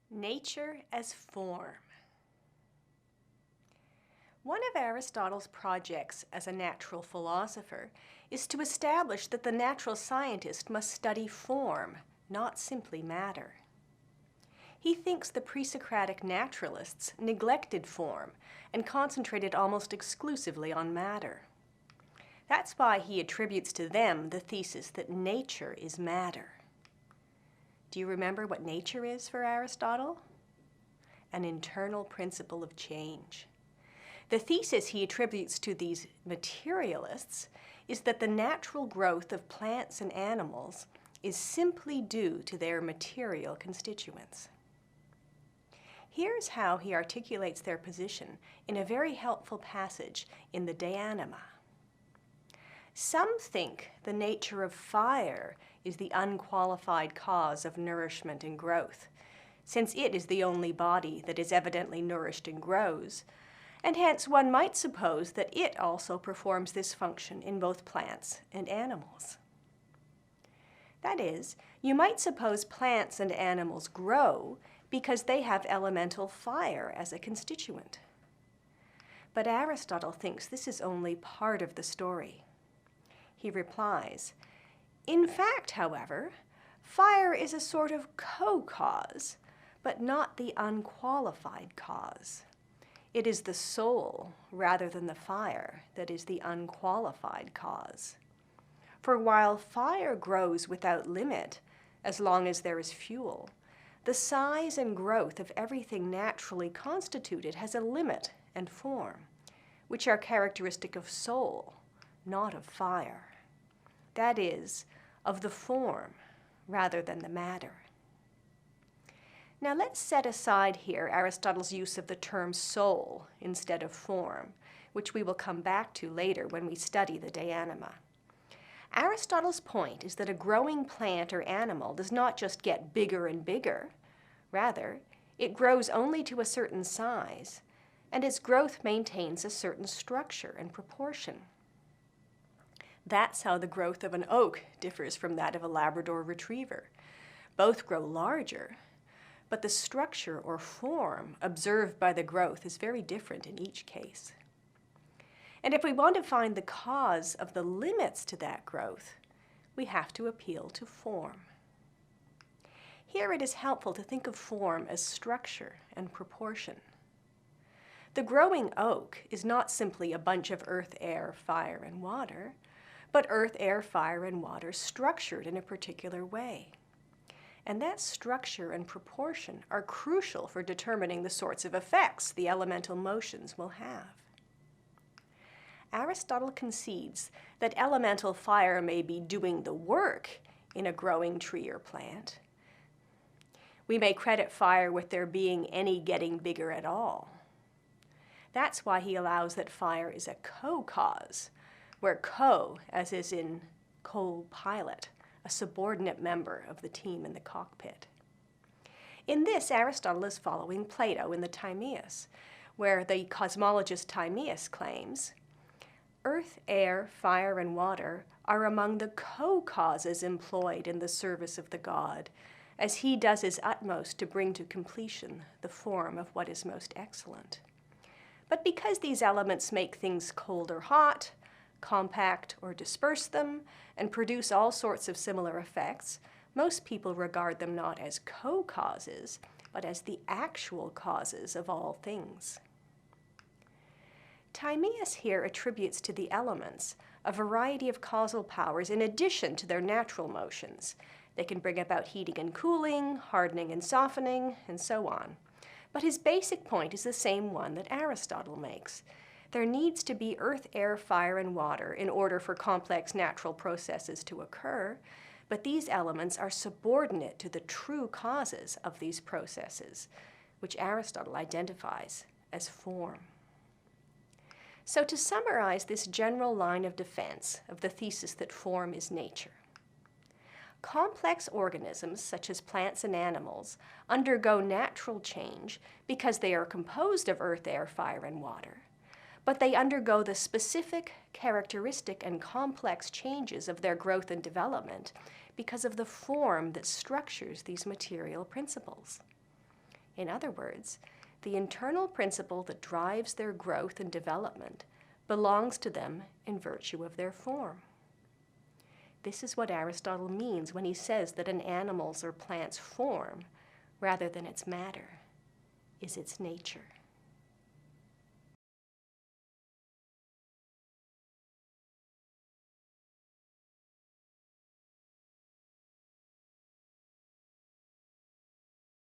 Nature as form. One of Aristotle's projects as a natural philosopher is to establish that the natural scientist must study form, not simply matter. He thinks the Presocratic naturalists neglected form and concentrated almost exclusively on matter. That's why he attributes to them the thesis that nature is matter. Do you remember what nature is for Aristotle? An internal principle of change. The thesis he attributes to these materialists is that the natural growth of plants and animals is simply due to their material constituents. Here's how he articulates their position in a very helpful passage in the De Anima. Some think the nature of fire is the unqualified cause of nourishment and growth, since it is the only body that is evidently nourished and grows, and hence one might suppose that it also performs this function in both plants and animals. That is, you might suppose plants and animals grow because they have elemental fire as a constituent. But Aristotle thinks this is only part of the story. He replies, "In fact, however, fire is a sort of co-cause, but not the unqualified cause. It is the soul, rather than the fire, that is the unqualified cause. For while fire grows without limit, as long as there is fuel, the size and growth of everything naturally constituted has a limit and form, which are characteristic of soul, not of fire. That is, of the form rather than the matter." Now let's set aside here Aristotle's use of the term soul instead of form, which we will come back to later when we study the De Anima. Aristotle's point is that a growing plant or animal does not just get bigger and bigger. Rather, it grows only to a certain size, and its growth maintains a certain structure and proportion. That's how the growth of an oak differs from that of a Labrador retriever. Both grow larger, but the structure or form observed by the growth is very different in each case. And if we want to find the cause of the limits to that growth, we have to appeal to form. Here it is helpful to think of form as structure and proportion. The growing oak is not simply a bunch of earth, air, fire, and water, but earth, air, fire, and water structured in a particular way. And that structure and proportion are crucial for determining the sorts of effects the elemental motions will have. Aristotle concedes that elemental fire may be doing the work in a growing tree or plant. We may credit fire with there being any getting bigger at all. That's why he allows that fire is a co-cause, where co, as is in co-pilot, a subordinate member of the team in the cockpit. In this, Aristotle is following Plato in the Timaeus, where the cosmologist Timaeus claims, "Earth, air, fire, and water are among the co-causes employed in the service of the god, as he does his utmost to bring to completion the form of what is most excellent. But because these elements make things cold or hot, compact or disperse them, and produce all sorts of similar effects, most people regard them not as co-causes, but as the actual causes of all things." Timaeus here attributes to the elements a variety of causal powers in addition to their natural motions. They can bring about heating and cooling, hardening and softening, and so on. But his basic point is the same one that Aristotle makes. There needs to be earth, air, fire, and water in order for complex natural processes to occur, but these elements are subordinate to the true causes of these processes, which Aristotle identifies as form. So to summarize this general line of defense of the thesis that form is nature, complex organisms, such as plants and animals, undergo natural change because they are composed of earth, air, fire, and water. But they undergo the specific, characteristic, and complex changes of their growth and development because of the form that structures these material principles. In other words, the internal principle that drives their growth and development belongs to them in virtue of their form. This is what Aristotle means when he says that an animal's or plant's form, rather than its matter, is its nature.